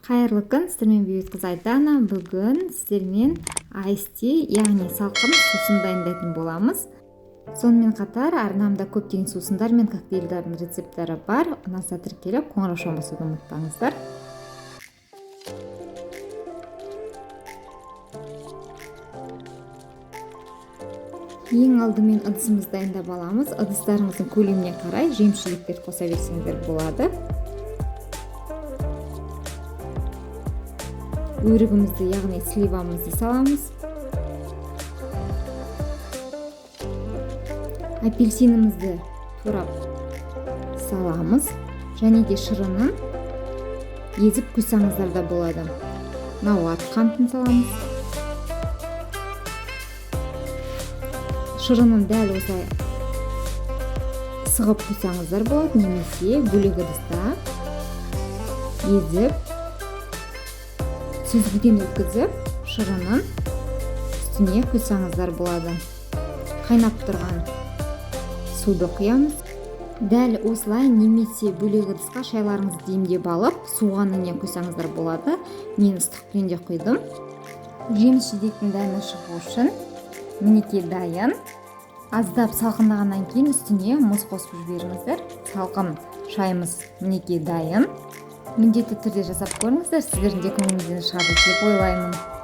Қайырлы күн, сіздермен бейбіт қыз Айдана. Бүгін сіздермен айсти, яғни салқын сусын дайындайтын боламыз. Сонымен қатар арнамда көптеген сусындар мен коктейльдердің рецепттері бар. Ұнаса тіркеліп, қоңырау шоуын басуды ұмытпаңыздар. Ең алдымен ыдысымызды дайындап аламыз. Ыдыстарыңыздың көлеміне қарай жеміс-жидектер қоса берсеңіздер болады. Өрігімізді, яғни сливамызды саламыз. Апельсинімізді турап саламыз. Және де шырынын езіп құйсаңыздар да болады. Науат қантын саламыз. Шырынын дәл осылай сығып құйсаңыздар болады, немесе бөлек ыдыста езіп сүзгіден өткізіп шырынын үстіне құйсаңыздар болады. Қайнап тұрған суды құямыз. Дәл осылай немесе бөлек ыдысқа шайларыңызды демдеп алып, суығанымен құйсаңыздар болады. Мен ыстық күйінде құйдым. Жеміс-жидектің дәмі шығу үшін мінекей дайын. Аздап салқындағаннан кейін үстіне мұз қосып жіберіңіздер. Салқын шайымыз мінекей дайын. Міндетті түрде жасап көріңіздер, сіздердің де көңіліңізден шығады деп ойлаймын.